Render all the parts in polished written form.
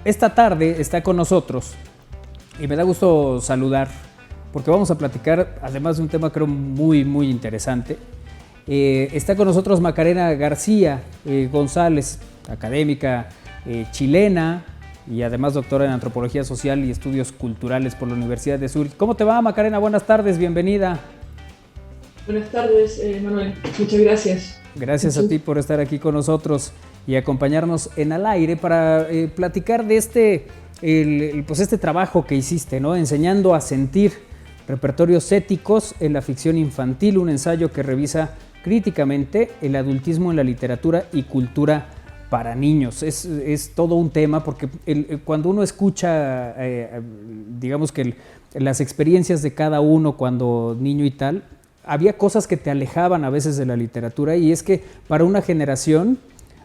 esta tarde está con nosotros y me da gusto saludar porque vamos a platicar, además de un tema creo muy interesante. Está con nosotros Macarena García González, académica chilena y además doctora en Antropología Social y Estudios Culturales por la Universidad de Zurich. ¿Cómo te va, Macarena? Buenas tardes, bienvenida. Buenas tardes, Manuel. Muchas gracias. Gracias a ti por estar aquí con nosotros y acompañarnos en Al Aire para platicar de este trabajo que hiciste, ¿no? Enseñando a sentir, repertorios éticos en la ficción infantil, un ensayo que revisa críticamente el adultismo en la literatura y cultura para niños. Es todo un tema porque cuando uno escucha, digamos que las experiencias de cada uno cuando niño y tal, había cosas que te alejaban a veces de la literatura, y es que para una generación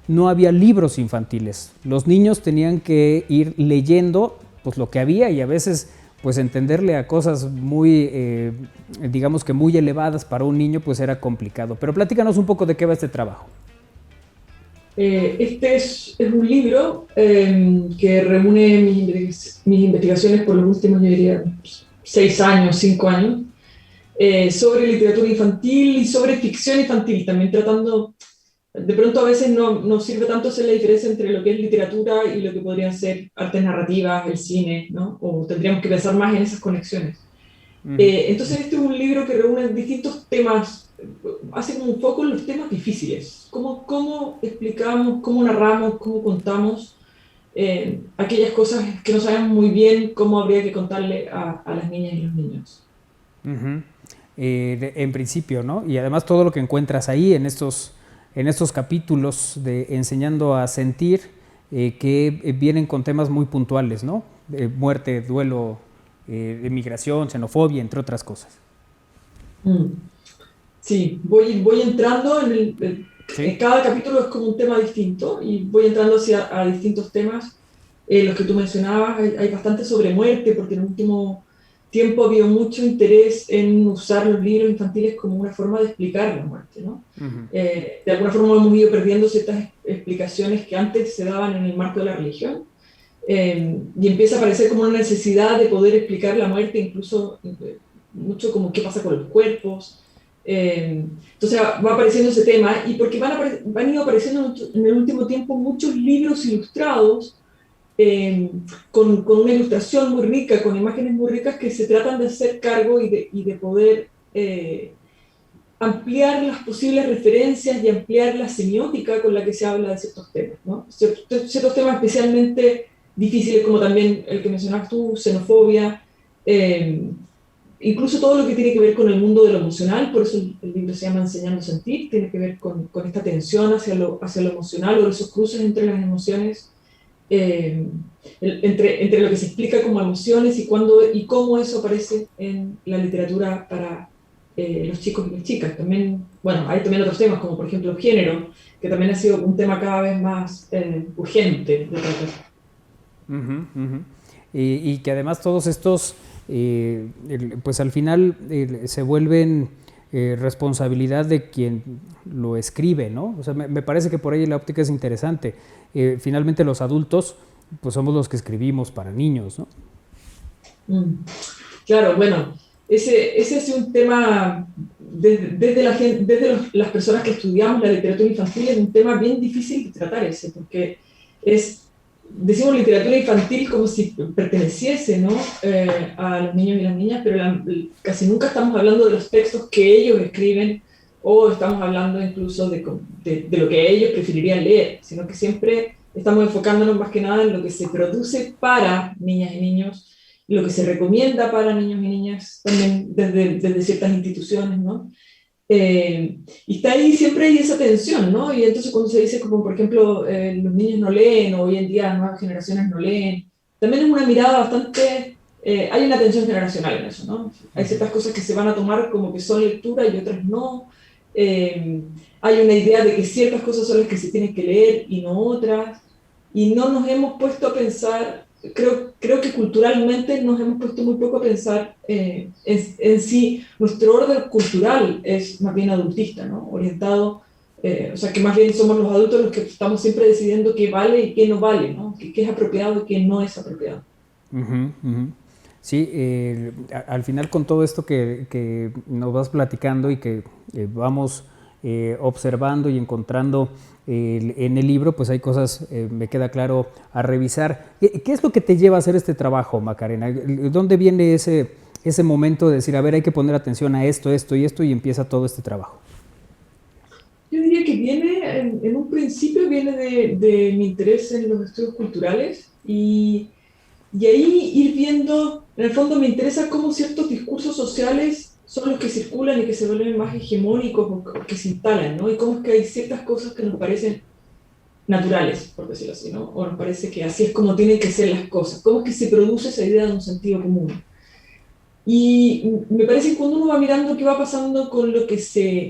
no había libros infantiles. Los niños tenían que ir leyendo pues lo que había, y a veces pues entenderle a cosas muy, digamos que muy elevadas para un niño pues era complicado. Pero platícanos un poco de qué va este trabajo. Este es un libro que reúne mis investigaciones por los últimos, yo diría, 6 años, 5 años, sobre literatura infantil y sobre ficción infantil, también tratando, de pronto a veces no sirve tanto hacer la diferencia entre lo que es literatura y lo que podrían ser artes narrativas, el cine, ¿no? O tendríamos que pensar más en esas conexiones. Entonces este es un libro que reúne distintos temas, hace como un foco en los temas difíciles, cómo explicamos, cómo narramos, cómo contamos aquellas cosas que no sabemos muy bien cómo habría que contarle a las niñas y los niños. En principio, ¿no? Y además todo lo que encuentras ahí en estos capítulos de Enseñando a Sentir, que vienen con temas muy puntuales, ¿no? Muerte, duelo, migración, xenofobia, entre otras cosas. Sí, voy entrando ¿Sí? en cada capítulo es como un tema distinto y voy entrando a distintos temas. Los que tú mencionabas, hay bastante sobre muerte, porque en el último tiempo ha habido mucho interés en usar los libros infantiles como una forma de explicar la muerte, ¿no? De alguna forma hemos ido perdiendo ciertas explicaciones que antes se daban en el marco de la religión, y empieza a aparecer como una necesidad de poder explicar la muerte, incluso mucho como qué pasa con los cuerpos. Entonces va apareciendo ese tema, y porque van ido apareciendo en el último tiempo muchos libros ilustrados, con una ilustración muy rica, con imágenes muy ricas que se tratan de hacer cargo y de poder ampliar las posibles referencias y ampliar la semiótica con la que se habla de ciertos temas, ¿no? Ciertos temas especialmente difíciles, como también el que mencionabas tú, xenofobia, incluso todo lo que tiene que ver con el mundo de lo emocional. Por eso el libro se llama Enseñando a Sentir, tiene que ver con esta tensión hacia lo emocional, o esos cruces entre las emociones, entre lo que se explica como emociones y cómo eso aparece en la literatura para los chicos y las chicas. También, bueno, hay también otros temas, como por ejemplo el género, que también ha sido un tema cada vez más urgente de tratar. Y que además todos estos, pues al final se vuelven responsabilidad de quien lo escribe, ¿no? O sea, me parece que por ahí la óptica es interesante. Finalmente los adultos, pues somos los que escribimos para niños, ¿no? Claro, bueno, ese es un tema, desde las personas que estudiamos la literatura infantil, es un tema bien difícil de tratar ese, porque decimos literatura infantil como si perteneciese, ¿no? A los niños y las niñas, pero casi nunca estamos hablando de los textos que ellos escriben, o estamos hablando incluso de lo que ellos preferirían leer, sino que siempre estamos enfocándonos más que nada en lo que se produce para niñas y niños, lo que se recomienda para niños y niñas, también desde ciertas instituciones, ¿no? Y está ahí, siempre hay esa tensión, ¿no? Y entonces cuando se dice, como por ejemplo, los niños no leen, o hoy en día las nuevas generaciones no leen, también es una mirada bastante, hay una tensión generacional en eso, ¿no? Hay ciertas cosas que se van a tomar como que son lectura y otras no. Hay una idea de que ciertas cosas son las que se tienen que leer y no otras, y no nos hemos puesto a pensar. Creo que culturalmente nos hemos puesto muy poco a pensar en si nuestro orden cultural es más bien adultista, ¿no? Orientado O sea, que más bien somos los adultos los que estamos siempre decidiendo qué vale y qué no vale, ¿no? Qué es apropiado y qué no es apropiado. Ujú, ujú. Sí, al final con todo esto que nos vas platicando y que vamos observando y encontrando en el libro, pues hay cosas, me queda claro, a revisar. ¿Qué es lo que te lleva a hacer este trabajo, Macarena? ¿Dónde viene ese momento de decir, a ver, hay que poner atención a esto, esto y esto, y empieza todo este trabajo? Yo diría que viene, en un principio viene de mi interés en los estudios culturales y ahí ir viendo, en el fondo me interesa cómo ciertos discursos sociales son los que circulan y que se vuelven más hegemónicos o que se instalan, ¿no? Y cómo es que hay ciertas cosas que nos parecen naturales, por decirlo así, ¿no? O nos parece que así es como tienen que ser las cosas. ¿Cómo es que se produce esa idea de un sentido común? Y me parece que cuando uno va mirando qué va pasando con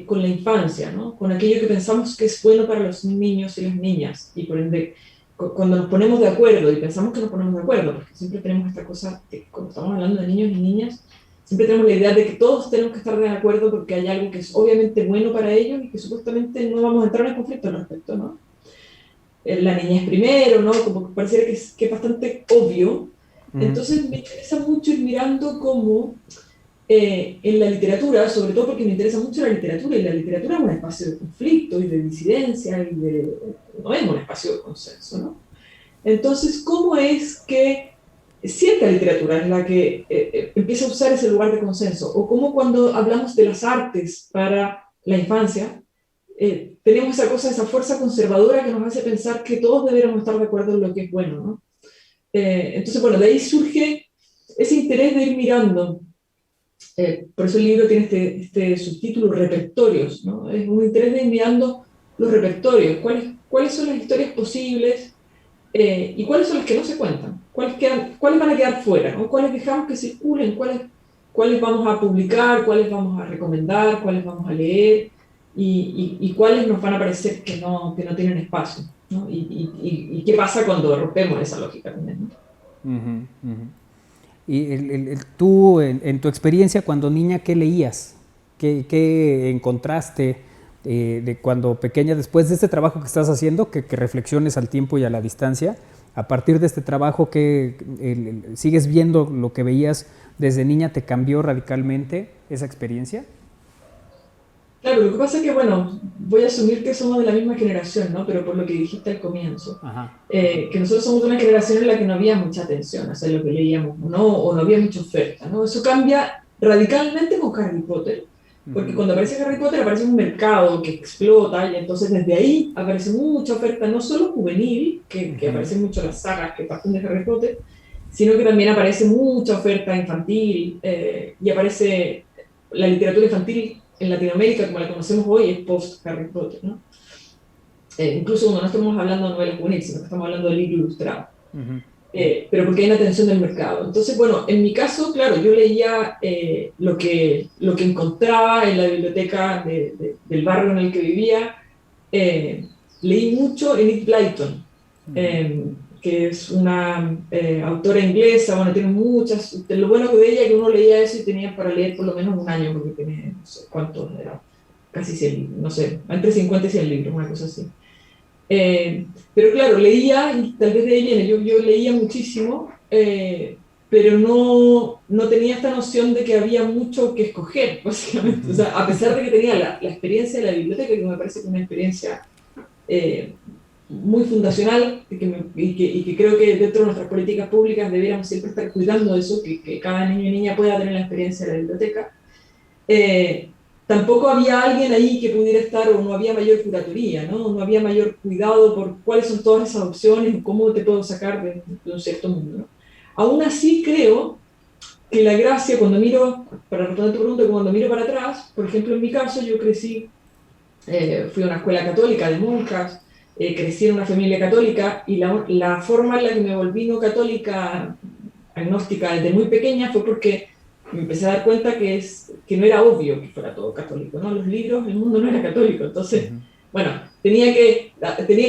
con la infancia, ¿no? Con aquello que pensamos que es bueno para los niños y las niñas, y por ende, cuando nos ponemos de acuerdo, y pensamos que nos ponemos de acuerdo, porque siempre tenemos esta cosa, que cuando estamos hablando de niños y niñas, siempre tenemos la idea de que todos tenemos que estar de acuerdo porque hay algo que es obviamente bueno para ellos y que supuestamente no vamos a entrar en conflicto al respecto, ¿no? La niñez primero, ¿no? Como que pareciera que es bastante obvio. Ujú. Entonces me interesa mucho ir mirando cómo en la literatura, sobre todo porque me interesa mucho la literatura, y la literatura es un espacio de conflicto y de disidencia, no es un espacio de consenso, ¿no? Entonces, ¿cómo es que cierta literatura es la que empieza a usar ese lugar de consenso? O cómo cuando hablamos de las artes para la infancia, tenemos esa cosa, esa fuerza conservadora que nos hace pensar que todos deberíamos estar de acuerdo en lo que es bueno, ¿no? Entonces, bueno, de ahí surge ese interés de ir mirando. Por eso el libro tiene este subtítulo, Repertorios, ¿no? Es un interés de ir mirando los repertorios, cuáles son las historias posibles y cuáles son las que no se cuentan, cuáles van a quedar fuera, ¿no? Cuáles dejamos que circulen, cuáles vamos a publicar, cuáles vamos a recomendar, cuáles vamos a leer y cuáles nos van a parecer que no tienen espacio, ¿no? Y qué pasa cuando rompemos esa lógica también, ¿no? Ujú, ujú. Y tú, en tu experiencia cuando niña, ¿qué leías? ¿Qué encontraste de cuando pequeña, después de este trabajo que estás haciendo, que reflexiones al tiempo y a la distancia? A partir de este trabajo, ¿sigues viendo lo que veías desde niña? ¿Te cambió radicalmente esa experiencia? Claro, lo que pasa es que, bueno, voy a asumir que somos de la misma generación, ¿no? Pero por lo que dijiste al comienzo, Ajá. que nosotros somos de una generación en la que no había mucha atención hacia lo que leíamos o no había mucha oferta, ¿no? Eso cambia radicalmente con Harry Potter, porque Ujú, cuando aparece Harry Potter aparece un mercado que explota y entonces desde ahí aparece mucha oferta, no solo juvenil, que ujú, aparecen mucho las sagas que parten de Harry Potter, sino que también aparece mucha oferta infantil y aparece la literatura infantil en Latinoamérica, como la conocemos hoy, es post-Harry Potter, ¿no? Incluso cuando no estamos hablando de novelas juveniles, sino que estamos hablando de libro ilustrado. ujú, Pero porque hay una tensión del mercado. Entonces, bueno, en mi caso, claro, yo leía lo que encontraba en la biblioteca del barrio en el que vivía. Eh, Leí mucho Enid Blyton, ujú. eh, que es una autora inglesa, bueno, tiene muchas, lo bueno que de ella es que uno leía eso y tenía para leer por lo menos un año, porque tiene, no sé cuántos, era casi 100 libros, no sé, entre 50 y 100 libros, una cosa así. Pero claro, leía, y tal vez de ahí viene, yo leía muchísimo, pero no tenía esta noción de que había mucho que escoger, básicamente. O sea, a pesar de que tenía la experiencia de la biblioteca, que me parece que es una experiencia eh, muy fundacional y que creo que dentro de nuestras políticas públicas deberíamos siempre estar cuidando de eso, que cada niño y niña pueda tener la experiencia de la biblioteca. Eh, Tampoco había alguien ahí que pudiera estar, o no había mayor curatoría, ¿no? No había mayor cuidado por cuáles son todas esas opciones y cómo te puedo sacar de un cierto mundo, ¿no? Aún así creo que la gracia, cuando miro, para responder tu pregunta, cuando miro para atrás, por ejemplo, en mi caso, yo crecí, fui a una escuela católica de monjas, crecí en una familia católica y la forma en la que me volví no católica, agnóstica desde muy pequeña fue porque me empecé a dar cuenta que no era obvio que fuera todo católico, ¿no? Los libros, el mundo no era católico, entonces, Ujú. bueno, tenía que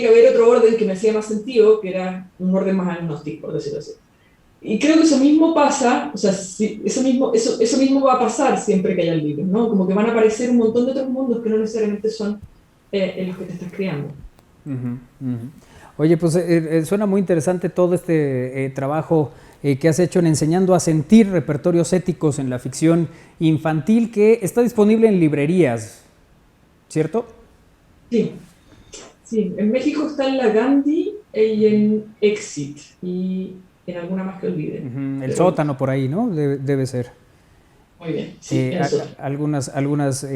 haber otro orden que me hacía más sentido, que era un orden más agnóstico, por decirlo así. Y creo que eso mismo pasa, o sea, eso mismo va a pasar siempre que haya libros, ¿no? Como que van a aparecer un montón de otros mundos que no necesariamente son en los que te estás criando. Oye, pues suena muy interesante todo este trabajo que has hecho en Enseñando a Sentir, repertorios éticos en la ficción infantil, que está disponible en librerías, ¿cierto? Sí, sí. En México está en la Gandhi y en Exit, y en alguna más que olvide. El Pero, Sótano por ahí, ¿no? Debe ser. muy bien, sí, en el Sótano. Algunas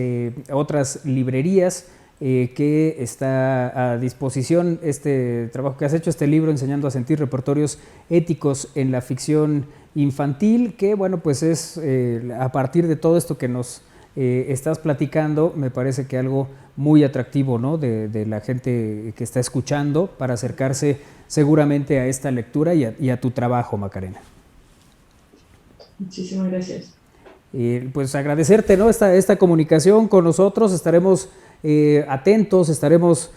otras librerías que está a disposición este trabajo que has hecho, este libro Enseñando a Sentir, repertorios éticos en la ficción infantil, que bueno, pues es a partir de todo esto que nos estás platicando, me parece que algo muy atractivo, ¿no? de la gente que está escuchando para acercarse seguramente a esta lectura y a tu trabajo, Macarena. Muchísimas gracias. Pues agradecerte, ¿no? esta comunicación con nosotros, estaremos atentos, estaremos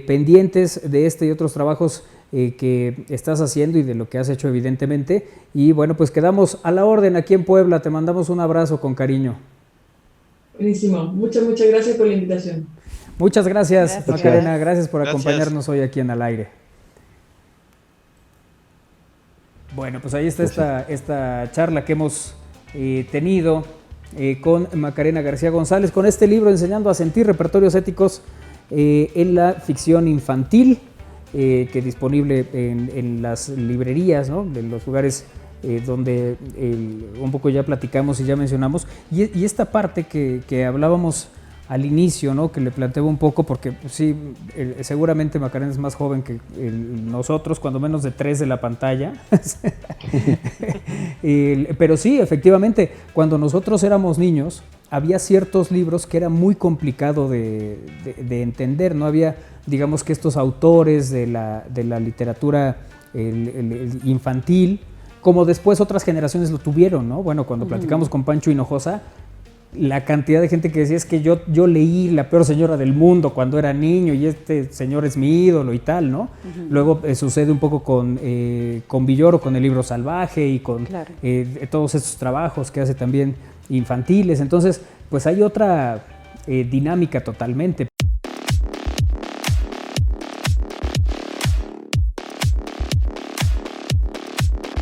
pendientes de este y otros trabajos que estás haciendo y de lo que has hecho evidentemente, y bueno, pues quedamos a la orden aquí en Puebla, te mandamos un abrazo con cariño. Buenísimo, muchas gracias por la invitación. Muchas gracias, Macarena, gracias por acompañarnos hoy aquí en Al Aire. Bueno, pues ahí está esta charla que hemos tenido con Macarena García González, con este libro Enseñando a Sentir, repertorios éticos en la ficción infantil, que es disponible en las librerías, ¿no? De los lugares donde un poco ya platicamos y ya mencionamos, y esta parte que hablábamos al inicio, ¿no? Que le planteaba un poco, porque pues, sí, seguramente Macarena es más joven que nosotros, cuando menos de 3 de la pantalla. Pero sí, efectivamente, cuando nosotros éramos niños, había ciertos libros que era muy complicado de entender, no había, digamos que estos autores de la literatura infantil, como después otras generaciones lo tuvieron, ¿no? Bueno, cuando platicamos con Pancho Hinojosa, la cantidad de gente que decía es que yo leí La peor señora del mundo cuando era niño y este señor es mi ídolo y tal, ¿no? Luego sucede un poco con Villoro, con El libro salvaje y con todos estos trabajos que hace también infantiles. Entonces, pues hay otra dinámica totalmente.